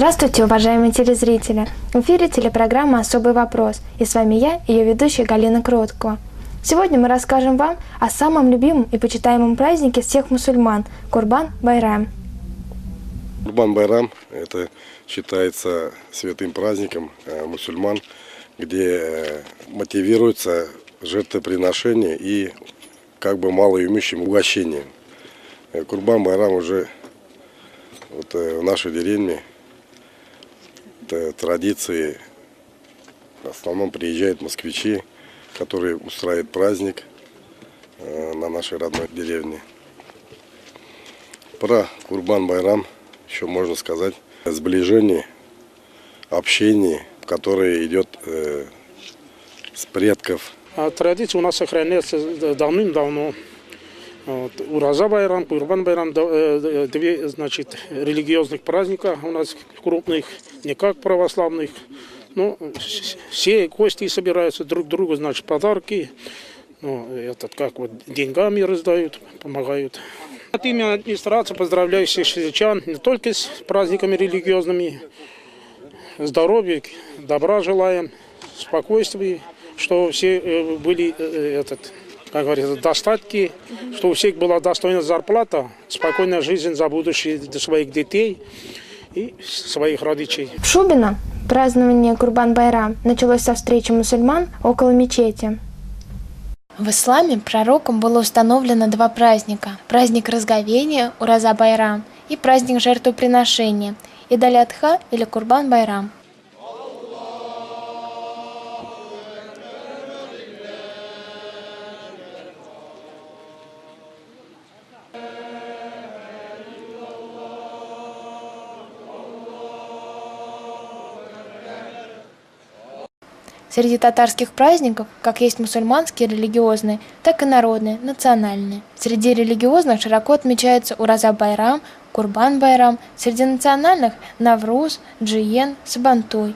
Здравствуйте, уважаемые телезрители! В эфире телепрограмма «Особый вопрос», и с вами я, ее ведущая Галина Кроткова. Сегодня мы расскажем вам о самом любимом и почитаемом празднике всех мусульман – Курбан-Байрам. Курбан-Байрам – это считается святым праздником мусульман, где мотивируется жертвоприношение и малоимущим угощение. Курбан-Байрам уже в нашей деревне традиции. В основном приезжают москвичи, которые устраивают праздник на нашей родной деревне. Про Курбан-Байрам еще можно сказать сближение, общение, которое идет с предков. Традиция у нас сохраняется давным-давно. Ураза-Байрам, Курбан-Байрам, две, религиозных праздника у нас крупных, не как православных. Но все гости собираются друг другу, подарки, деньгами раздают, помогают. От имени администрации поздравляю всех сельчан не только с праздниками религиозными, здоровья, добра желаем, спокойствия, что все были как говорится, достатки, что у всех была достойная зарплата, спокойная жизнь за будущее для своих детей и своих родителей. В Шубино празднование Курбан-Байрам началось со встречи мусульман около мечети. В исламе пророком было установлено два праздника – праздник разговения Ураза-Байрам и праздник жертвоприношения Ид-аль-Адха или Курбан-Байрам. Среди татарских праздников, как есть мусульманские религиозные, так и народные, национальные. Среди религиозных широко отмечаются Ураза-Байрам, Курбан-Байрам, среди национальных – Навруз, Джиен, Сабантуй.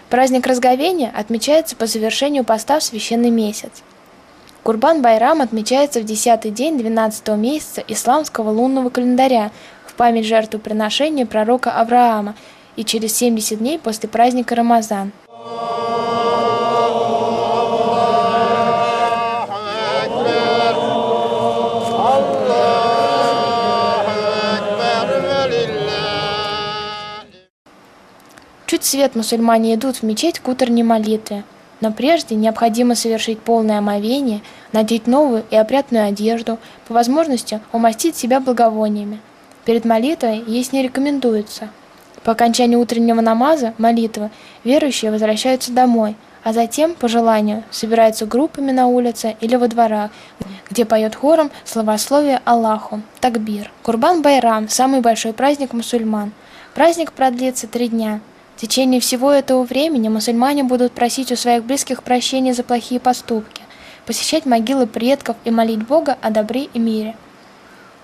Праздник разговения отмечается по завершению поста в священный месяц. Курбан-Байрам отмечается в 10-й день 12-го месяца исламского лунного календаря в память жертвоприношения пророка Авраама и через 70 дней после праздника Рамазан. Чуть свет мусульмане идут в мечеть к утренней молитве, но прежде необходимо совершить полное омовение, надеть новую и опрятную одежду, по возможности умастить себя благовониями. Перед молитвой есть не рекомендуется. По окончании утреннего намаза, молитвы, верующие возвращаются домой, а затем, по желанию, собираются группами на улице или во дворах, где поет хором славословие Аллаху, такбир. Курбан-Байрам – самый большой праздник мусульман. Праздник продлится 3 дня. В течение всего этого времени мусульмане будут просить у своих близких прощения за плохие поступки, посещать могилы предков и молить Бога о добре и мире.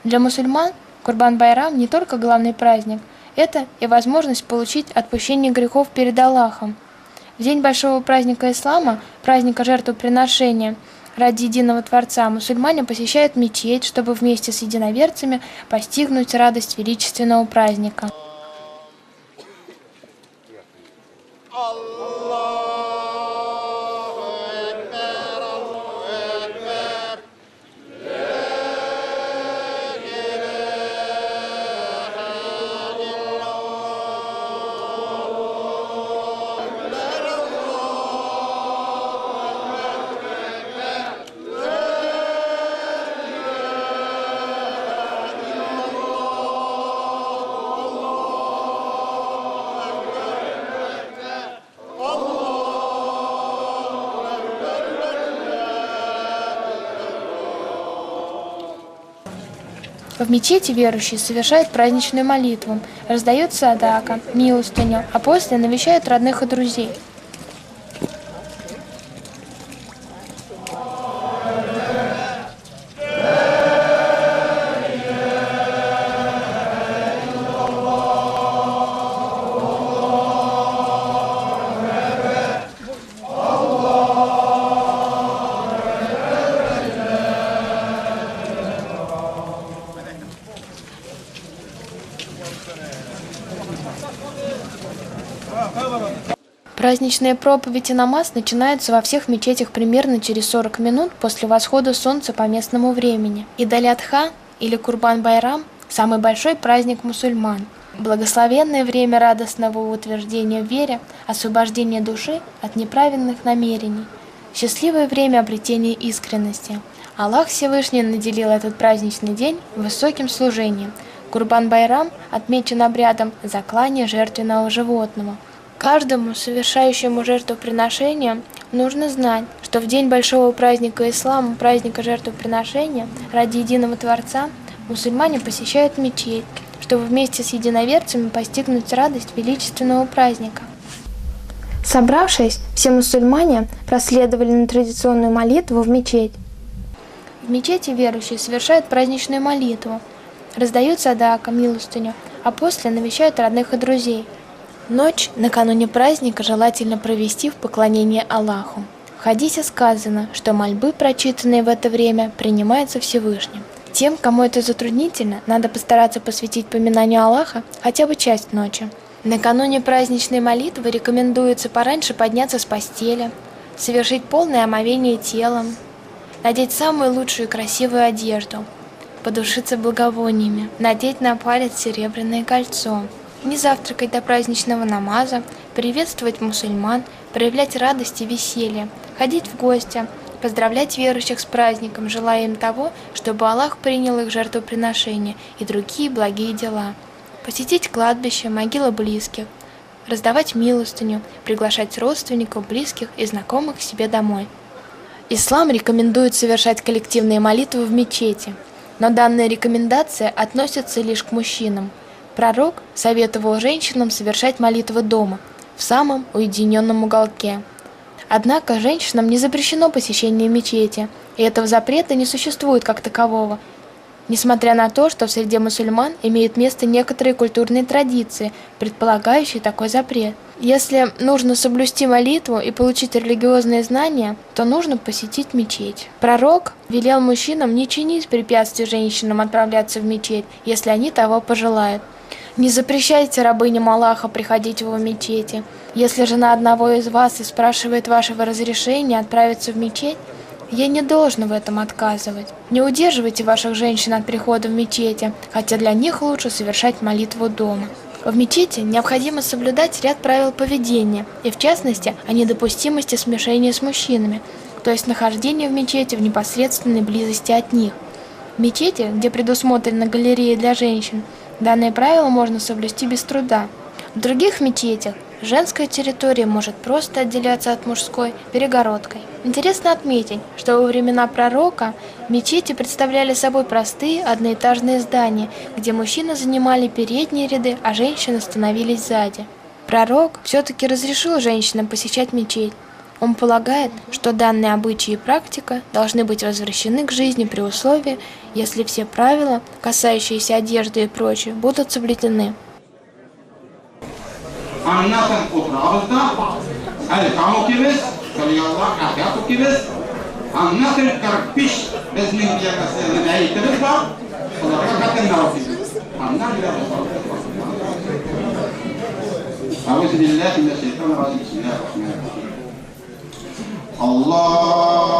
Для мусульман Курбан-Байрам не только главный праздник, это и возможность получить отпущение грехов перед Аллахом. В день большого праздника ислама, праздника жертвоприношения ради единого Творца, мусульмане посещают мечеть, чтобы вместе с единоверцами постигнуть радость величественного праздника. В мечети верующие совершают праздничную молитву, раздают садака, милостыню, а после навещают родных и друзей. Праздничные проповеди и намаз начинаются во всех мечетях примерно через 40 минут после восхода солнца по местному времени. Ид аль-Адха или Курбан-Байрам – самый большой праздник мусульман. Благословенное время радостного утверждения в вере, освобождения души от неправильных намерений. Счастливое время обретения искренности. Аллах Всевышний наделил этот праздничный день высоким служением. Курбан-Байрам отмечен обрядом заклания жертвенного животного. Каждому совершающему жертвоприношение нужно знать, что в день большого праздника ислама, праздника жертвоприношения, ради единого Творца, мусульмане посещают мечеть, чтобы вместе с единоверцами постигнуть радость величественного праздника. Собравшись, все мусульмане проследовали на традиционную молитву в мечеть. В мечети верующие совершают праздничную молитву, раздают садака, милостыню, а после навещают родных и друзей. Ночь накануне праздника желательно провести в поклонении Аллаху. В хадисе сказано, что мольбы, прочитанные в это время, принимаются Всевышним. Тем, кому это затруднительно, надо постараться посвятить поминанию Аллаха хотя бы часть ночи. Накануне праздничной молитвы рекомендуется пораньше подняться с постели, совершить полное омовение телом, надеть самую лучшую и красивую одежду, подушиться благовониями, надеть на палец серебряное кольцо, не завтракать до праздничного намаза, приветствовать мусульман, проявлять радость и веселье, ходить в гости, поздравлять верующих с праздником, желая им того, чтобы Аллах принял их жертвоприношения и другие благие дела, посетить кладбище, могилы близких, раздавать милостыню, приглашать родственников, близких и знакомых к себе домой. Ислам рекомендует совершать коллективные молитвы в мечети, но данная рекомендация относится лишь к мужчинам. Пророк советовал женщинам совершать молитвы дома, в самом уединенном уголке. Однако женщинам не запрещено посещение мечети, и этого запрета не существует как такового, несмотря на то, что в среде мусульман имеют место некоторые культурные традиции, предполагающие такой запрет. Если нужно соблюсти молитву и получить религиозные знания, то нужно посетить мечеть. Пророк велел мужчинам не чинить препятствий женщинам отправляться в мечеть, если они того пожелают. Не запрещайте рабыням Аллаха приходить в его мечети. Если жена одного из вас и спрашивает вашего разрешения отправиться в мечеть, ей не должно в этом отказывать. Не удерживайте ваших женщин от прихода в мечети, хотя для них лучше совершать молитву дома. В мечети необходимо соблюдать ряд правил поведения, и в частности о недопустимости смешения с мужчинами, то есть нахождения в мечети в непосредственной близости от них. В мечети, где предусмотрены галереи для женщин, данное правило можно соблюсти без труда. В других мечетях женская территория может просто отделяться от мужской перегородкой. Интересно отметить, что во времена пророка мечети представляли собой простые одноэтажные здания, где мужчины занимали передние ряды, а женщины становились сзади. Пророк все-таки разрешил женщинам посещать мечеть. Он полагает, что данные обычаи и практика должны быть возвращены к жизни при условии, если все правила, касающиеся одежды и прочее, будут соблюдены. Anlatın oturağımızda, hadi kamukimiz, söylüyorlar, kahyatukimiz, anlatın 45 bezmin diyemesinin eğitimiz var, onlara katın narafimiz. Euzu billahi mineşşeytanirracim. Bismillahirrahmanirrahim. Allah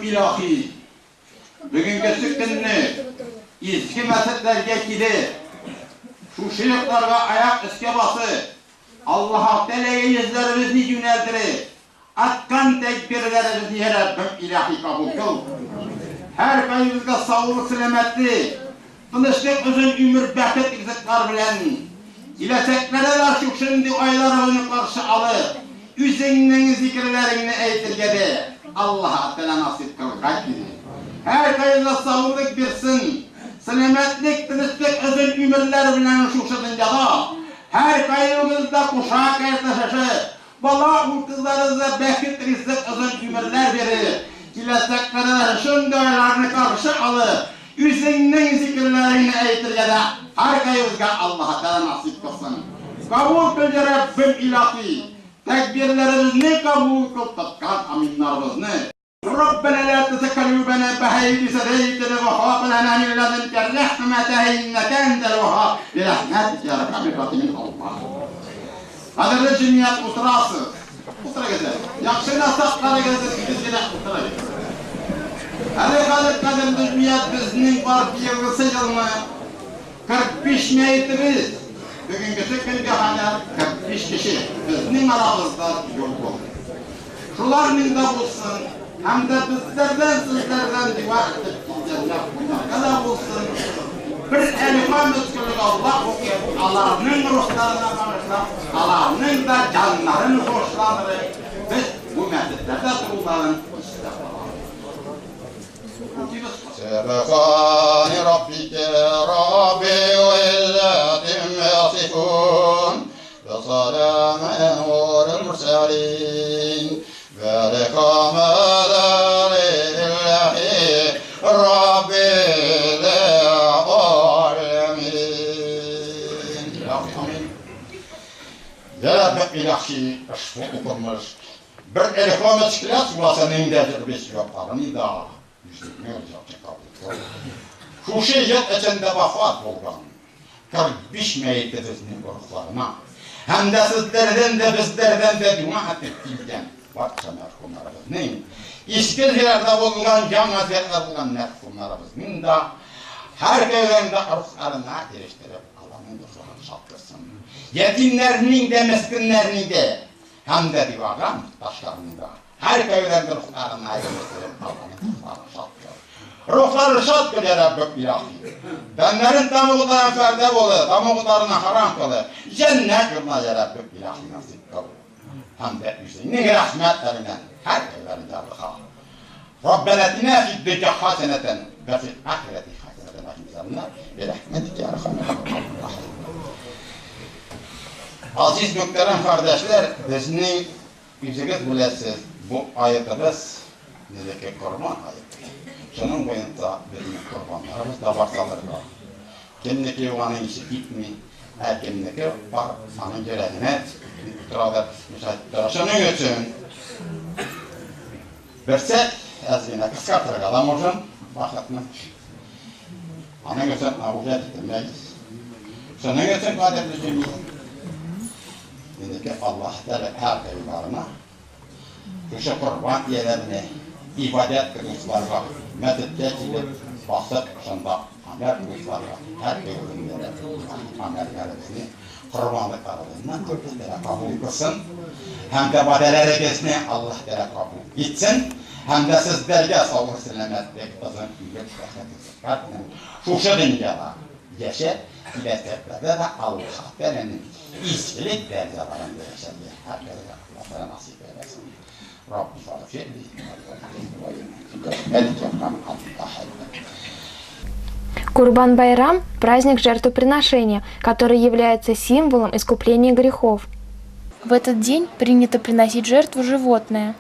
ilahi. Bugünkü günni izki mezheplerge gidip şu şirklarga ayak üske bası Allah-u Teala'ya yüzlerimizni yöneldirip atkan tekbirlerimizni Rabbim ilahi kabul kıl. Her kayımızda sağlık, selametli, kılıçlık uzun ömür, bereket, izzetler bilen İleteklere de şu şimdi aylarını karşı alır. Üzerinin zikirlerini eytirgedi. Allah'a Teala nasip kıl. Her kayımızda sağlık birsin. Selametlik, kılıçlık uzun ömürler bilen şu şidince da. Her kayımızda kuşak erteşeşi. Bala ulkızlarınızda bereket, izzet uzun ömürler verir. İleteklere şimdi aylarını karşı alır. Üzerinin zikirlerini eytirgedi. Her kayımızda Allah'a Teala nasip kılsın. Kabul kıl ya Rabbim ilahi. Tekbirlerimizni kabul kıl tutkan aminlarımızını. Rabbena la tezekalübena beheydi sedeytine ve hâbelena min ladınke rahmete inneke endel vehhâb. Bi rahmetike ya Rabbi Rahimin Allah. Kadirli cemiyet oturası. Otura gezer. Yakşı nasaklara gezer. Biz yine otura gezer. Hadi kadirli cemiyet bizning partiyaga sayılma. 45 metrimiz. Bugünkü günge kadar 45 kişi bizning aramızda yok oldu. Şularning da bulsun, hem de bizlerden sizlerden dua edip gidenler bunlar bulsun. Bir elifan özgürlük Allah okuyup Allah'ın ruhlarına bağışlar, Allah'ın da canlarını hoşlanır. Biz bu mesleklerde durumların istihdamı. سبحان ربك رب العزة عما يصفون وسلام على المرسلين والحمد لله رب العالمين. Ya Rabbi ilahi aşkı okunmuş. Bir elifamı çıkılas bulasının dedir biz yoklarını da. Ne olacak kabul? Şu şey yıl içinde vefat olgan. 45 meyyitlerimizin koruklarına. Hem de sizlerden de bizlerden de dua ettikten. Varsa merhumlarımız neyim? İskilzilerde bulunan, canazilerde bulunan merhumlarımızın da her köylerinde ruhlarına eriştirip Allah'ın ruhunu şattırsın. Yetimlerinin de meskinlerinin de hem de divara muhtaçlarının da her köylerinde ruhlarına eriştirip Allah'ın ruhunu şattırsın. Ruhları şat kıl ya Rabbi ilahi. Benlerin damıqlarına ferde olur, damıqlarına haram kılır. Cennet yoluna ya Rabbi ilahi nasip kıl. Hem de Hüseyin'in rahmetlerinden her köylerinde Allah'a. Rabbena atina fid dünya haseneten ve fil ahireti haseneten ve rahmetike ya Rahman. Aziz muhterem kardeşler, bizim yüzünüz bilesiz bu ayetimiz nedeki kurban ayeti. Şunun boyunca bizim kurbanlarımız da varsalarlar. Kendiki olanın işi gitmi, kendiki var, sanın görevine itiraz müsaitler. Şunun için versek, ezgine kıskartırık adam olsun, vakitini. Onun için avucat etmeyiz. Şunun için kaderli cümle. Kendiki Allah Teala her kayılarına, şu kurban yerlerine, ibadet kılıçlarla, medette gidip bahset kuşanda amel kılıçlarla her köyünlere amellerini, kurbanlıklarından Allah kabul kılsın. Hem de badeler kesini Allah kabul etsin. Hem de sizlerge sağlık selametlik uzun ümmet rahmetiniz. Şu dünyada yaşa, ileteklerde de Allah Teala'nın izcilik derecelerinde yaşayın. Herkese Allah'a nasip eylesin. Rabbi fâfirli. Курбан-Байрам – праздник жертвоприношения, который является символом искупления грехов. В этот день принято приносить жертву животное.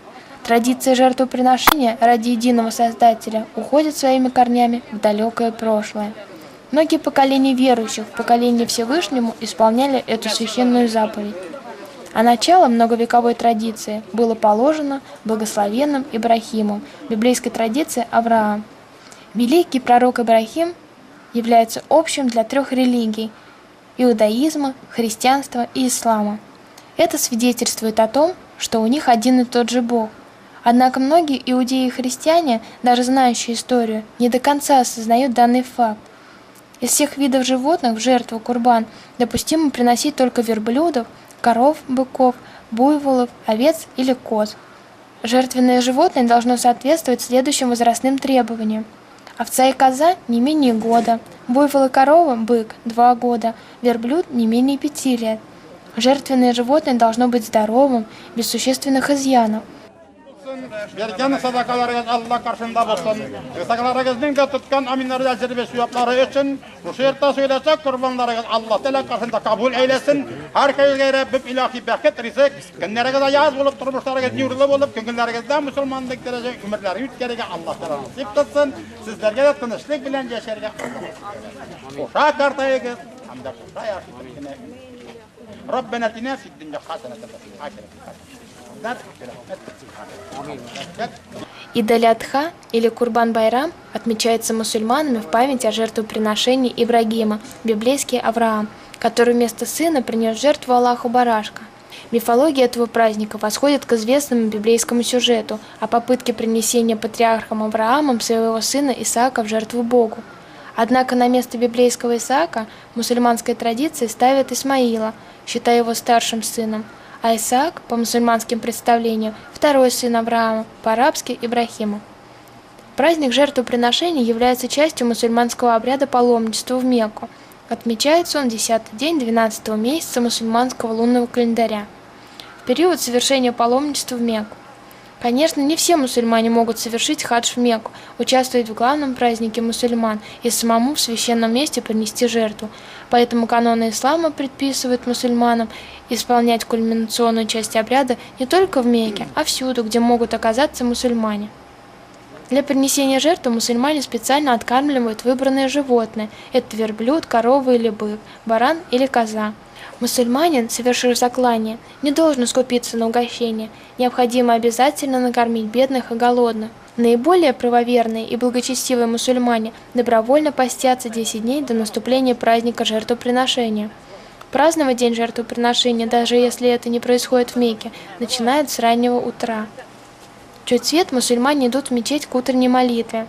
Традиция жертвоприношения ради единого Создателя уходит своими корнями в далекое прошлое. Многие поколения верующих в поколении Всевышнему исполняли эту священную заповедь. А начало многовековой традиции было положено благословенным Ибрахимом, библейской традиции Авраам. Великий пророк Ибрахим является общим для 3 религий – иудаизма, христианства и ислама. Это свидетельствует о том, что у них один и тот же Бог, Однако многие иудеи и христиане, даже знающие историю, не до конца осознают данный факт. Из всех видов животных в жертву курбан допустимо приносить только верблюдов, коров, быков, буйволов, овец или коз. Жертвенное животное должно соответствовать следующим возрастным требованиям. Овца и коза не менее года, буйвол и корова, бык, 2 года, верблюд не менее 5 лет. Жертвенное животное должно быть здоровым, без существенных изъянов. Bergen sadakalarınız Allah karşında olsun. Sadakalarınızın da tutkan aminler ecri ve sevapları için bu şehirde söyleyecek kurbanlarınız Allah Teala karşında kabul eylesin. Herkese Rabbim ilahi bereket rizk. Günlerinize yaz bulup durmuşlarınız nurlu bulup günlerinizde Müslümanlık derece ömürleri yütkeriga Allah Teala nasip kılsın. Sizlerge de tınışlık bilen yaşarga Uşa kartayınız. Hamda kuşa yaşayın. Rabbena atina fid dunya hasenatan ve fil ahireti hasenatan. Ид аль-Адха или Курбан-Байрам отмечается мусульманами в память о жертвоприношении Ибрагима, библейский Авраам, который вместо сына принес жертву Аллаху барашка. Мифология этого праздника восходит к известному библейскому сюжету о попытке принесения патриархом Авраамом своего сына Исаака в жертву Богу. Однако на место библейского Исаака в мусульманской традиции ставят Исмаила, считая его старшим сыном, а Исаак, по мусульманским представлениям, второй сын Авраама, по-арабски Ибрахима. Праздник жертвоприношения является частью мусульманского обряда паломничества в Мекку. Отмечается он 10-й день 12-го месяца мусульманского лунного календаря, в период совершения паломничества в Мекку. Конечно, не все мусульмане могут совершить хадж в Мекку, участвовать в главном празднике мусульман и самому в священном месте принести жертву. Поэтому каноны ислама предписывают мусульманам исполнять кульминационную часть обряда не только в Мекке, а всюду, где могут оказаться мусульмане. Для принесения жертвы мусульмане специально откармливают выбранное животное – это верблюд, корова или бык, баран или коза. Мусульманин, совершив заклание, не должен скупиться на угощение, необходимо обязательно накормить бедных и голодных. Наиболее правоверные и благочестивые мусульмане добровольно постятся 10 дней до наступления праздника жертвоприношения. Праздновать день жертвоприношения, даже если это не происходит в Мекке, начинают с раннего утра. Чуть свет мусульмане идут в мечеть к утренней молитве.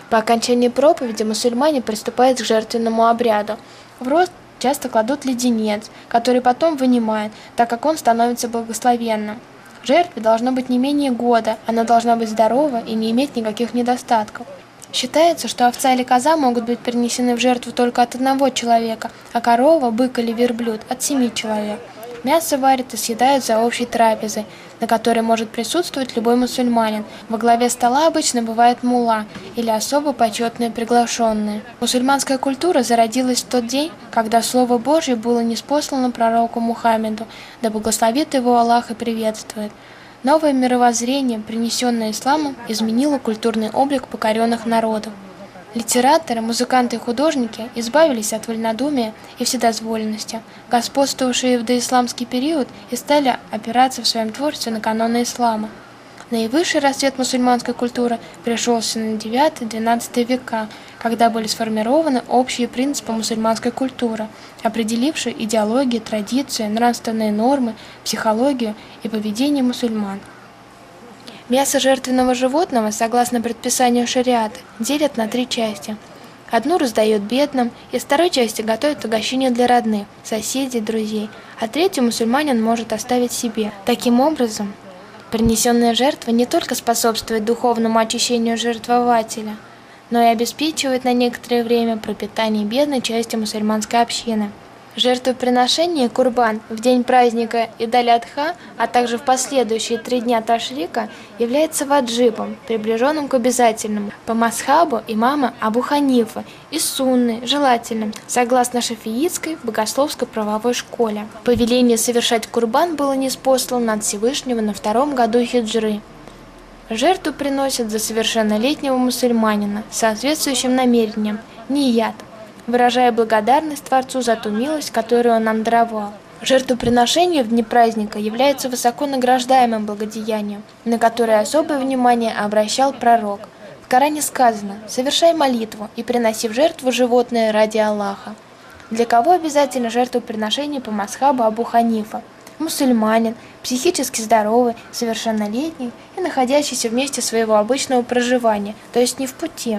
По окончании проповеди мусульмане приступают к жертвенному обряду. В рот часто кладут леденец, который потом вынимают, так как он становится благословенным. Жертве должно быть не менее года, она должна быть здорова и не иметь никаких недостатков. Считается, что овца или коза могут быть принесены в жертву только от 1 человека, а корова, бык или верблюд от 7 человек. Мясо варят и съедают за общей трапезой, на которой может присутствовать любой мусульманин. Во главе стола обычно бывает мулла или особо почетные приглашенные. Мусульманская культура зародилась в тот день, когда Слово Божье было ниспослано пророку Мухаммеду, да благословит его Аллах и приветствует. Новое мировоззрение, принесенное исламом, изменило культурный облик покоренных народов. Литераторы, музыканты и художники избавились от вольнодумия и вседозволенности, господствовавшие в доисламский период, и стали опираться в своем творчестве на каноны ислама. Наивысший расцвет мусульманской культуры пришелся на IX-XII века, когда были сформированы общие принципы мусульманской культуры, определившие идеологию, традиции, нравственные нормы, психологию и поведение мусульман. Мясо жертвенного животного, согласно предписанию шариата, делят на 3 части. Одну раздают бедным, из второй части готовят угощение для родных, соседей, друзей, а третью мусульманин может оставить себе. Таким образом, принесенная жертва не только способствует духовному очищению жертвователя, но и обеспечивает на некоторое время пропитание бедной части мусульманской общины. Жертвоприношение курбан в день праздника Ид аль-Адха, а также в последующие 3 дня Ташрика, является ваджибом, приближенным к обязательному, по масхабу имама Абу Ханифа и сунны, желательным, согласно шафиитской богословско-правовой школе. Повеление совершать курбан было ниспослано от Всевышнего на 2-м году хиджры. Жертву приносят за совершеннолетнего мусульманина с соответствующим намерением – ният, выражая благодарность Творцу за ту милость, которую Он нам даровал. Жертвоприношение в дни праздника является высоко награждаемым благодеянием, на которое особое внимание обращал пророк. В Коране сказано: «Совершай молитву и приноси в жертву животное ради Аллаха». Для кого обязательно жертвоприношение по масхабу Абу Ханифа? Мусульманин, психически здоровый, совершеннолетний и находящийся в месте своего обычного проживания, то есть не в пути.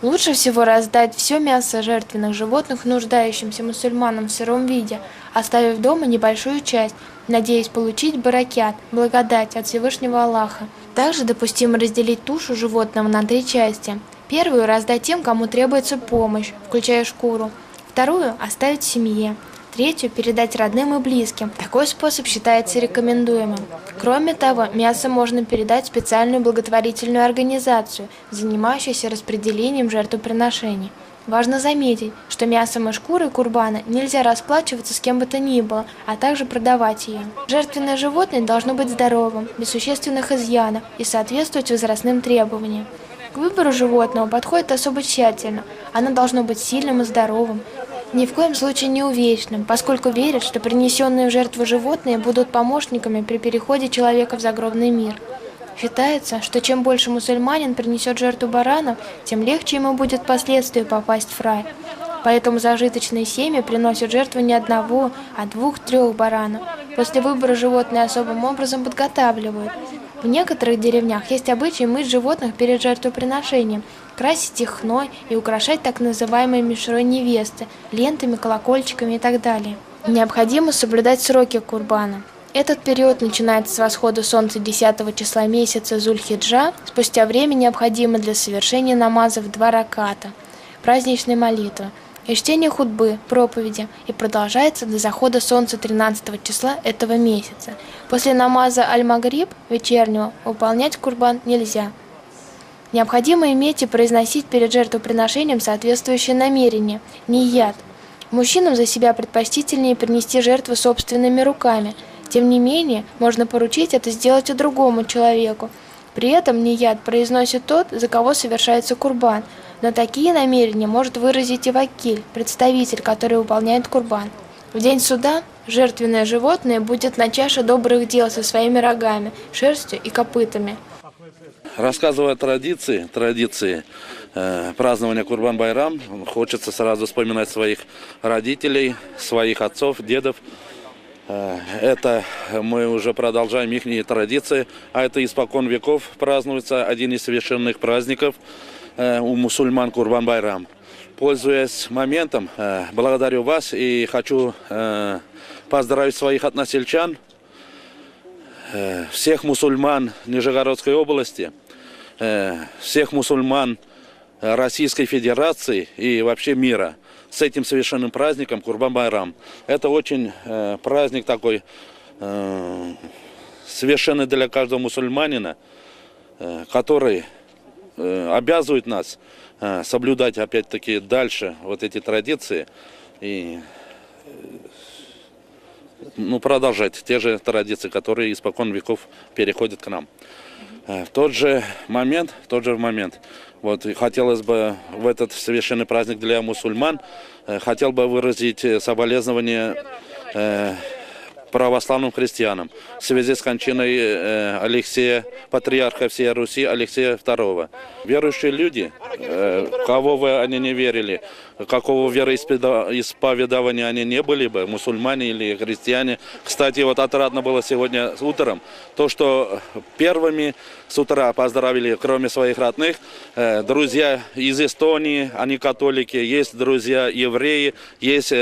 Лучше всего раздать все мясо жертвенных животных нуждающимся мусульманам в сыром виде, оставив дома небольшую часть, надеясь получить баракят, благодать от Всевышнего Аллаха. Также допустимо разделить тушу животного на 3 части. Первую раздать тем, кому требуется помощь, включая шкуру. Вторую оставить в семье. Третью передать родным и близким. Такой способ считается рекомендуемым. Кроме того, мясо можно передать в специальную благотворительную организацию, занимающуюся распределением жертвоприношений. Важно заметить, что мясом и шкурой курбана нельзя расплачиваться с кем бы то ни было, а также продавать ее. Жертвенное животное должно быть здоровым, без существенных изъянов и соответствовать возрастным требованиям. К выбору животного подходит особо тщательно. Оно должно быть сильным и здоровым, ни в коем случае не увечным, поскольку верят, что принесенные в жертву животные будут помощниками при переходе человека в загробный мир. Считается, что чем больше мусульманин принесет жертву баранов, тем легче ему будет впоследствии попасть в рай. Поэтому зажиточные семьи приносят жертву не одного, а 2-3 баранов. После выбора животные особым образом подготавливают. В некоторых деревнях есть обычай мыть животных перед жертвоприношением, красить их хной и украшать так называемой мишрой невесты, лентами, колокольчиками и так далее. Необходимо соблюдать сроки курбана. Этот период начинается с восхода солнца 10 числа месяца Зуль-Хиджа. Спустя время необходимо для совершения намазов 2 раката, праздничной молитвы, и чтение хутбы, проповеди, и продолжается до захода солнца 13 числа этого месяца. После намаза аль-Магриб, вечернего, выполнять курбан нельзя. Необходимо иметь и произносить перед жертвоприношением соответствующее намерение, нияд. Мужчинам за себя предпочтительнее принести жертву собственными руками. Тем не менее, можно поручить это сделать и другому человеку. При этом нияд произносит тот, за кого совершается курбан, но такие намерения может выразить и вакиль, представитель, который выполняет курбан. В день суда жертвенное животное будет на чаше добрых дел со своими рогами, шерстью и копытами. Рассказывая традиции празднования Курбан-Байрам, хочется сразу вспоминать своих родителей, своих отцов, дедов. Это мы уже продолжаем их традиции, а это испокон веков празднуется один из священных праздников у мусульман Курбан-Байрам. Пользуясь моментом, благодарю вас и хочу поздравить своих односельчан, всех мусульман Нижегородской области, всех мусульман Российской Федерации и вообще мира с этим священным праздником Курбан-Байрам. Это очень праздник такой священный для каждого мусульманина, который обязывает нас соблюдать опять-таки дальше вот эти традиции и продолжать те же традиции, которые испокон веков переходят к нам. В тот же момент, вот хотелось бы в этот священный праздник для мусульман, хотел бы выразить соболезнования православным христианам в связи с кончиной Алексея, патриарха всей Руси Алексея II. Верующие люди, кого бы они не верили, какого вероисповедания они не были бы, мусульмане или христиане. Кстати, вот отрадно было сегодня утром то, что первыми с утра поздравили, кроме своих родных, друзья из Эстонии, они католики, есть друзья евреи, есть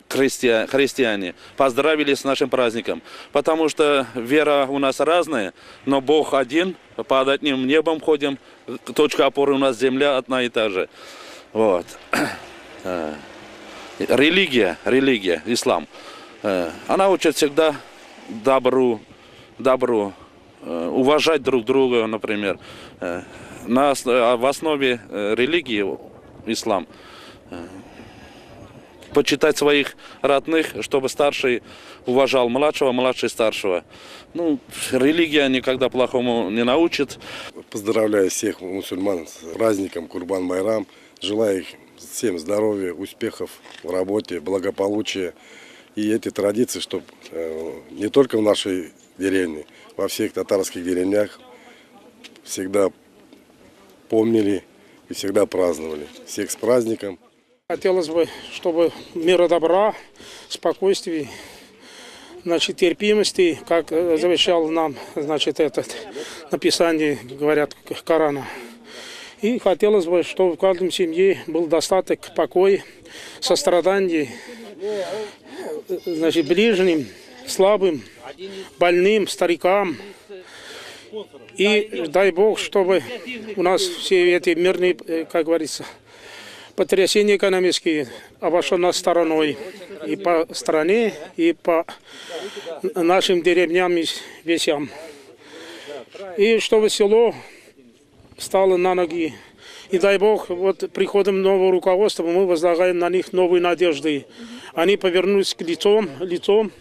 христиане. Поздравили с нашим праздником, потому что вера у нас разная, но Бог один, под одним небом ходим, точка опоры у нас земля одна и та же. Вот. Религия, ислам, она учит всегда добру, уважать друг друга, например. В основе религии ислам почитать своих родных, чтобы старший уважал младшего, младший старшего. Религия никогда плохому не научит. Поздравляю всех мусульман с праздником Курбан-Байрам. Желаю их всем здоровья, успехов в работе, благополучия. И эти традиции, чтобы не только в нашей деревне, во всех татарских деревнях всегда помнили и всегда праздновали. Всех с праздником. Хотелось бы, чтобы мира, добра, спокойствия значит, терпимости, как завещал нам, значит, этот написание, говорят, Корана. И хотелось бы, чтобы в каждом семье был достаток покоя, сострадания, значит, ближним, слабым, больным, старикам. И дай Бог, чтобы у нас все эти мирные, как говорится, потрясения экономические обошло нас стороной и по стране, и по нашим деревням и весям. И чтобы село стало на ноги. И дай Бог, вот приходом нового руководства мы возлагаем на них новые надежды. Они повернулись к лицом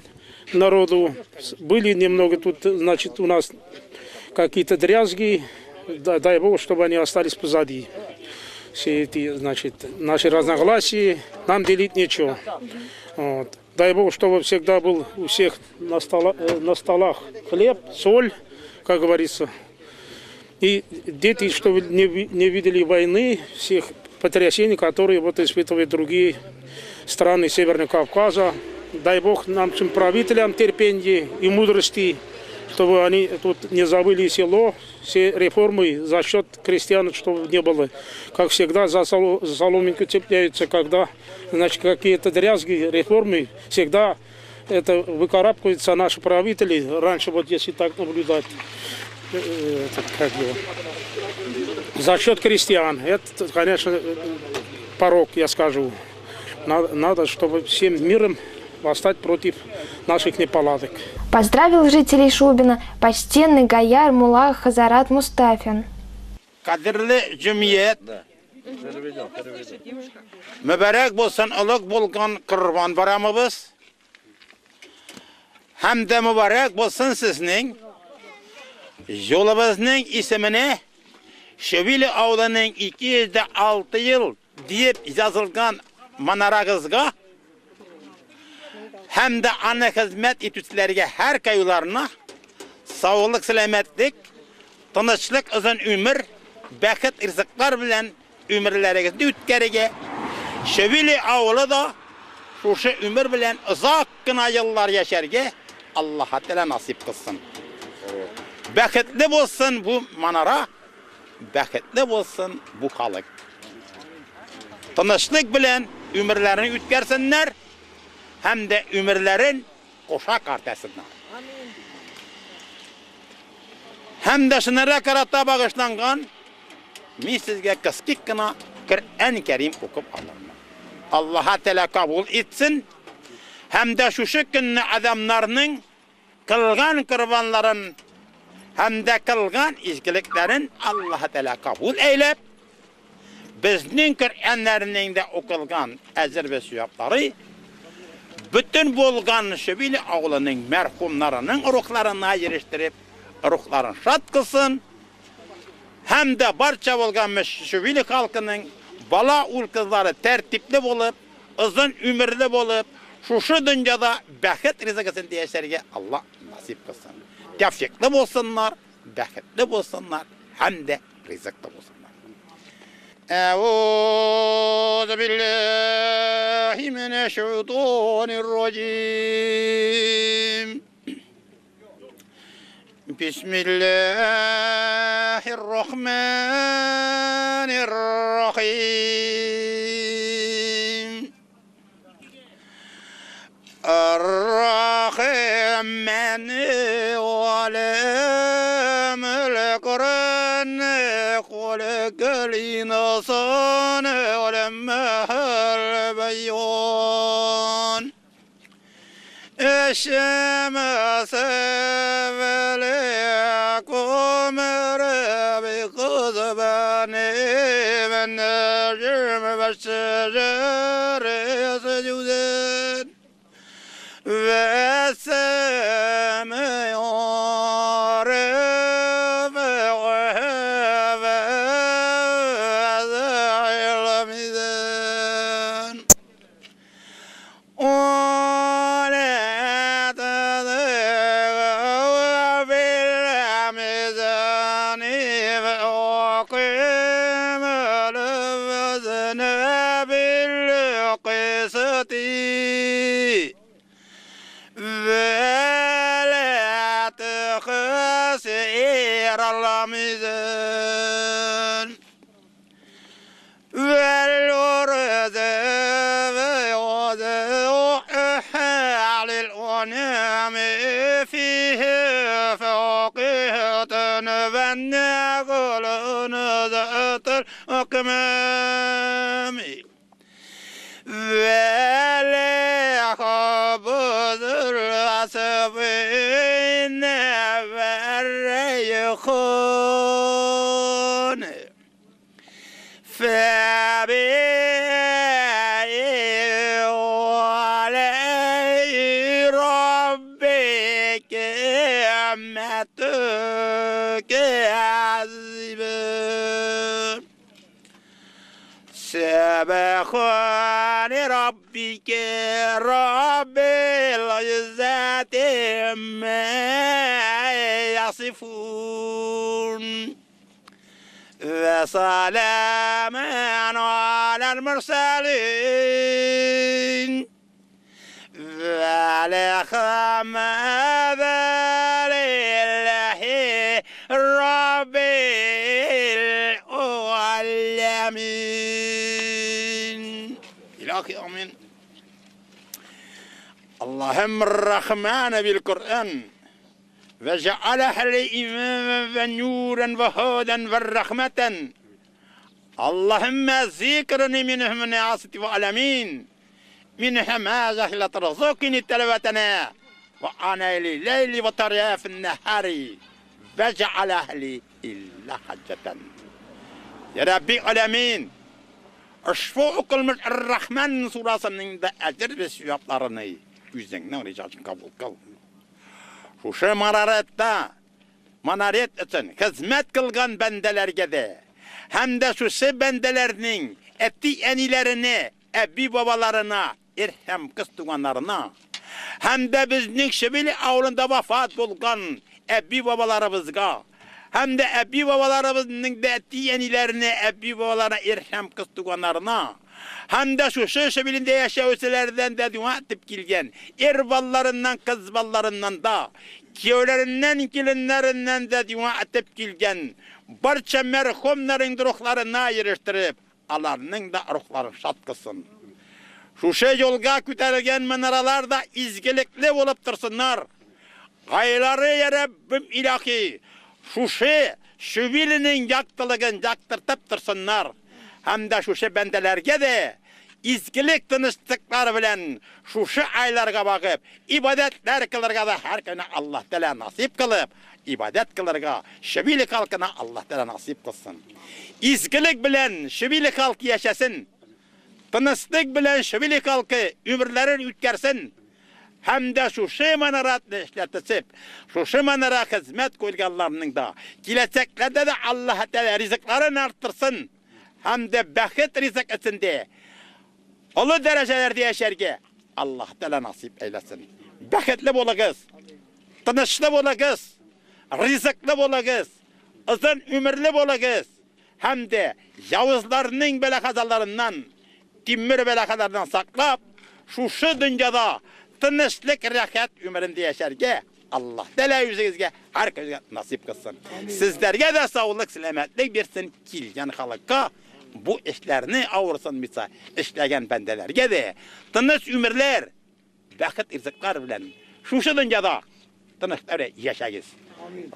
народу. Были немного тут, значит, у нас какие-то дрязги. Дай Бог, чтобы они остались позади. Все эти, значит, наши разногласия, нам делить нечего. Вот. Дай Бог, чтобы всегда был у всех на столах хлеб, соль, как говорится. И дети, чтобы не видели войны, всех потрясений, которые вот испытывают другие страны Северного Кавказа. Дай Бог нашим правителям терпения и мудрости, чтобы они тут не забыли село, все реформы за счет крестьян, чтобы не было. Как всегда, за соломинку цепляются, когда, значит, какие-то дрязги, реформы, всегда это выкарабкиваются наши правители. Раньше, вот если так наблюдать, за счет крестьян. Это, конечно, порог, я скажу. Надо, чтобы всем миром восстать против наших неполадок. Поздравил жителей Шубина почтенный гаяр Мулла Хазарат Мустафин. Kadirli cümiyet, mübarek bolsun, ılık bolgan Kurban Bayramımız, hem de mübarek bolsun sizning yolumuzning ismini Şevili Avlanın 206 yıl deyip yazılgan manaragızga hem de ana hizmet etüçülerine her kayılarına sağlık, selametlik, tanışlık, uzun ömür, bəxit, rızıklar bilen ömürlerinizi ütkərige Şevili Avlı da şu ömür bilen uzak kına yıllar yaşarge Allah Teala nasip kılsın. Bəxitli olsun bu manara, bəxitli olsun bu halk. Tanışlık bilen ömürlerini ütkersinler, hem de ömürlerin koşak artasınlar. Hem de sınırda karata bağışlangan, mi sizge kıskik kına Kur'an-ı Kerim okup alırlar. Allah'a Teala kabul etsin, hem de şu şekilde adamlarının kılgan kurbanların hem de kılgan izgiliklerin Allah-u Teala kabul eylep, bizning Kur'anlarının da okulgan ezir ve süyapları, bütün bolgan Şevili Avlı'nın merhumlarının ruhlarına yeriştirip, ruhlarını şad kılsın, hem de barça bolgan Şevili halkının bala ul kızları tertipli olup, uzun ömürlü olup, şu dünyada bəxit rızıkısın diyeşlerge Allah nasip kılsın. Tevfikli olsunlar, bəxitli olsunlar, hem de rızıklı olsunlar. Euzu billahi mineşşeytanirracim. Bismillahirrahmanirrahim. الرحمن وعلم القرآن خلق الإنسان ولما البيان الشمس والقمر بحسبان والنجم والشجر يسجدان والسماء رفعها ووضع الميزان ولا تطغوا في الميزان وأقيموا الوزن بالقسط alamizin والورد على الأنام فيه فوقه والنقل ذات الأكمام ولا خبز العصبين والريخون سبحان ربك رب العزة ما يصفون وسلام على المرسلين والحمد لله رب العالمين إلهي آمين. اللهم الرحمن بالقرآن وجعله إماما ونورا وهدى ورحمة. اللهم ذكرني منهم من عاصت وعلمين منهم هذا لا ترزقني تلوتنا وأنا الليل وطرياف النهار وجعله لي إلا حجة. يا ربي العالمين أشفوق كلمة الرحمن سورة نيندا أجر بسيابlarını yüzünden rica için kabul kıl. Şu manaret için hizmet kılgan bendelerge de hem de şu bendelerinin etli enilerine, ebi babalarına, irhem kıstuğanlarına hem de bizning şibili avlunda vefat bulgan ebi babalarımızga hem de ebi babalarımızın da etli enilerine, ebi babalarına irhem kıstuğanlarına hem de şu şibilinde yaşayanlardan da dua edip gelgen ballarından, kız ballarından da kiyolerinden, kilinlerinden de dua edip gelgen barça merhumların ruhlarına yerleştirip alarının da ruhları şad kılsın. Şu yolga kütelgen menaralar da izgilikli olup dursunlar. Gayları ya Rabbim ilahi şu şivilinin yaktılığın yaktırtıp dursunlar. Hem de şu bendelerge de izgilik tınıştıkları bilen şu aylarga bakıp ibadetler kılırga da her güne Allah Teala nasip kılıp ibadet kılırga şivilik halkına Allah Teala nasip kılsın. İzgilik bilen şivilik halkı yaşasın. Tınıştık bilen şivilik halkı ömürlerini ütkersin. Hem de şu manaratını işletisip, şu manara hizmet koyganlarının da geleceklerde de Allah Teala rızıklarını arttırsın. Hem de bakit rızık içinde ulu derecelerde yaşarge Allah Teala nasip eylesin. Bakitli olagız, tınışlı olagız, rızıklı olagız, uzun ömürlü olagız. Hem de yavuzlarının belakazalarından, timir belakalarından saklap, şu dünyada tınışlık rahat ömründe yaşarge Allah Teala yüzünüzge herkese nasip kılsın. Sizlerge de sağlık, selametlik versin kilgen halka. Bu işlerini avursun misal işleyen bendelerge de tınış ömürler, vakit rızıklar bilen şu dünyada tınışları yaşayız.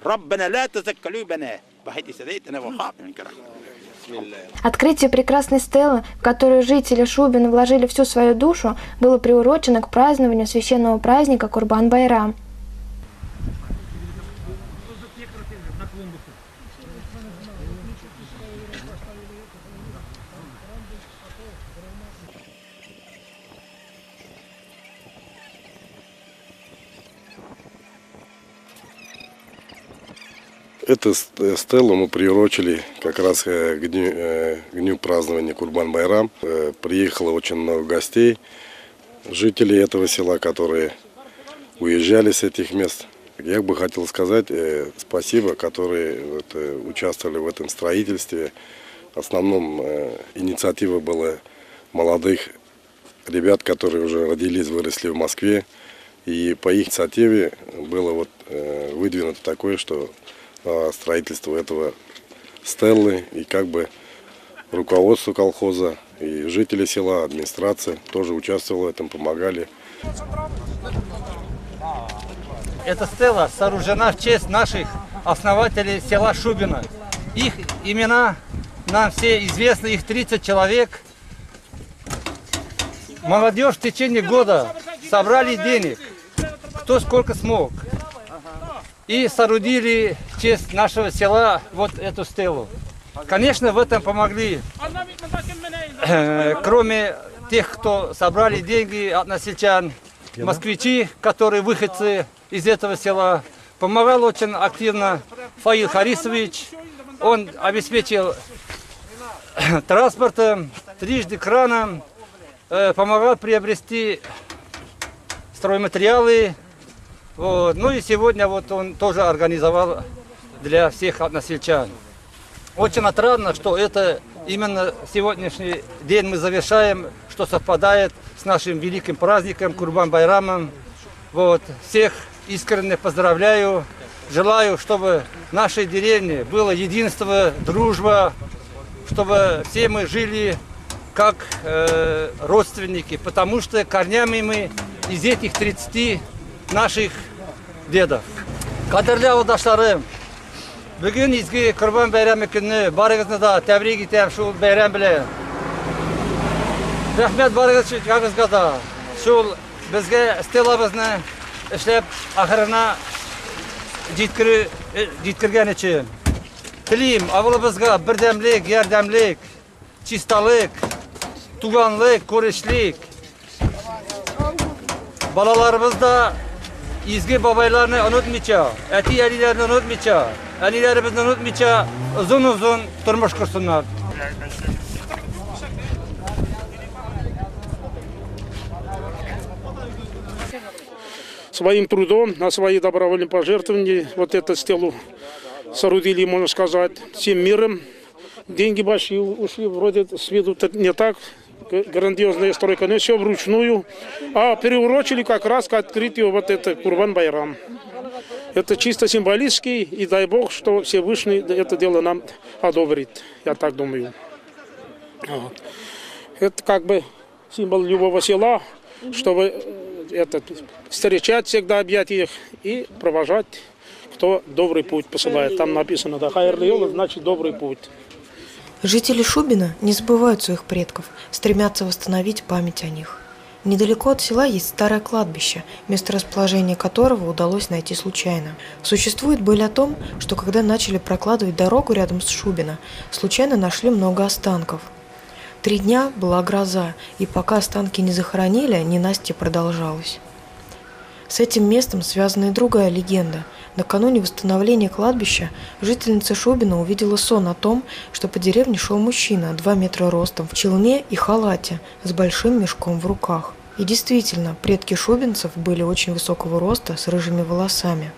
Rabbena la tuzigh qulubana ba'da idh hadaytana wa hab min ladunka. Открытие прекрасной стелы, в которую жители Шубина вложили всю свою душу, было приурочено к празднованию священного праздника Курбан-Байрам. Эту стелу мы приурочили как раз к дню празднования Курбан-Байрам. Приехало очень много гостей, жителей этого села, которые уезжали с этих мест. Я бы хотел сказать спасибо, которые участвовали в этом строительстве. В основном инициатива была молодых ребят, которые уже родились, выросли в Москве. И по их инициативе было выдвинуто такое, что строительству этого стеллы. И как бы руководство колхоза и жители села, администрация тоже участвовала в этом, помогали. Эта стела сооружена в честь наших основателей села Шубино. Их имена нам все известны, их 30 человек. Молодежь в течение года собрали денег, кто сколько смог. И соорудили в честь нашего села вот эту стелу. Конечно, в этом помогли, кроме тех, кто собрали деньги от односельчан, москвичи, которые выходцы из этого села. Помогал очень активно Фаил Харисович. Он обеспечил транспортом, трижды краном, помогал приобрести стройматериалы. Вот. Ну и сегодня вот он тоже организовал для всех односельчан. Очень отрадно, что это именно сегодняшний день мы завершаем, что совпадает с нашим великим праздником Курбан-Байрамом. Вот. Всех искренне поздравляю. Желаю, чтобы в нашей деревне было единство, дружба, чтобы все мы жили как родственники, потому что корнями мы из этих 30 наших дедов. Кадірлі ауылдаштарым, бүгін изгі Құрбан байрамы күні барыңызды да тәбрик етем шул байрам білен. Рахмет барыңызға да. Шул бізге стелабызны эшләп ахырына жеткірген үшін. Тілейм авылыбызға бірдәмлік, ярдәмлік, чисталык, туганлык, көрішлік. Балаларımız da izgi babaylarını unutmayacak, eti elilerini unutmayacak, elilerimizi unutmayacak, uzun durmuş kursunlar. Своим трудом, на свои добровольные пожертвования, вот эту стелу соорудили, можно сказать, всем миром. Деньги большие ушли, вроде с виду не так, грандиозная стройка, но все вручную. А приурочили как раз к открытию вот это Курбан-Байрам. Это чисто символический, и дай Бог, что Всевышний это дело нам одобрит, я так думаю. Вот. Это как бы символ любого села, чтобы встречать всегда объятиях и провожать, кто добрый путь посылает. Там написано, да, хайрлы йола, значит добрый путь. Жители Шубина не забывают своих предков, стремятся восстановить память о них. Недалеко от села есть старое кладбище, месторасположение которого удалось найти случайно. Существует быль о том, что когда начали прокладывать дорогу рядом с Шубино, случайно нашли много останков. 3 дня была гроза, и пока останки не захоронили, ненастье продолжалось. С этим местом связана и другая легенда. Накануне восстановления кладбища жительница Шубина увидела сон о том, что по деревне шел мужчина 2 метра ростом, в челме и халате, с большим мешком в руках. И действительно, предки шубинцев были очень высокого роста, с рыжими волосами.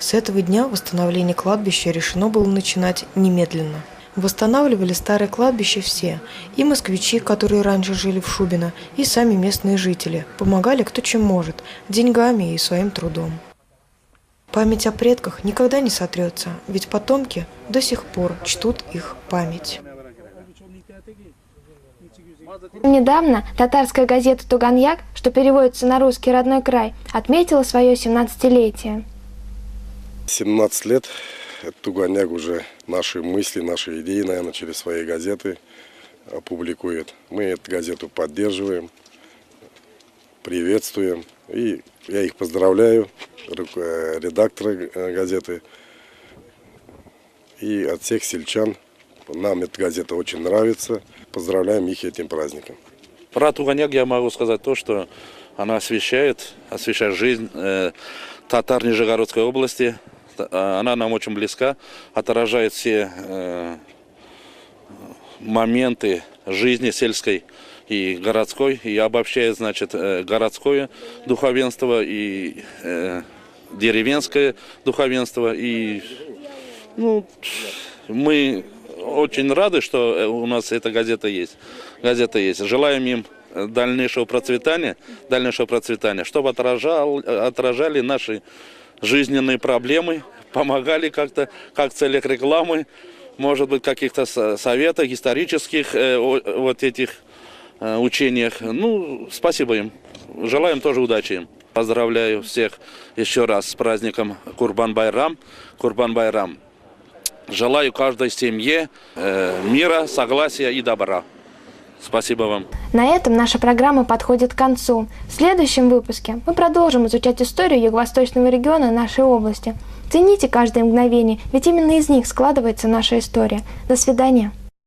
С этого дня восстановление кладбища решено было начинать немедленно. Восстанавливали старое кладбище все, и москвичи, которые раньше жили в Шубино, и сами местные жители. Помогали кто чем может, деньгами и своим трудом. Память о предках никогда не сотрется, ведь потомки до сих пор чтут их память. Недавно татарская газета «Туганьяк», что переводится на русский «Родной край», отметила свое 17-летие. 17 лет. Туганьяк уже наши мысли, наши идеи, наверное, через свои газеты опубликует. Мы эту газету поддерживаем, приветствуем. И я их поздравляю, редактора газеты и от всех сельчан. Нам эта газета очень нравится. Поздравляем их этим праздником. Про Туганьяк я могу сказать то, что она освещает жизнь татар Нижегородской области. Она нам очень близка, отражает все моменты жизни сельской и городской, и обобщает, значит, городское духовенство и деревенское духовенство. И мы очень рады, что у нас эта газета есть. Желаем им дальнейшего процветания, чтобы отражали наши жизненные проблемы, помогали как-то, как в целях рекламы, может быть, каких-то советах, исторических вот этих учениях. Ну, спасибо им. Желаем тоже удачи им. Поздравляю всех еще раз с праздником Курбан-Байрам. Курбан-Байрам. Желаю каждой семье мира, согласия и добра. Спасибо вам. На этом наша программа подходит к концу. В следующем выпуске мы продолжим изучать историю юго-восточного региона нашей области. Цените каждое мгновение, ведь именно из них складывается наша история. До свидания.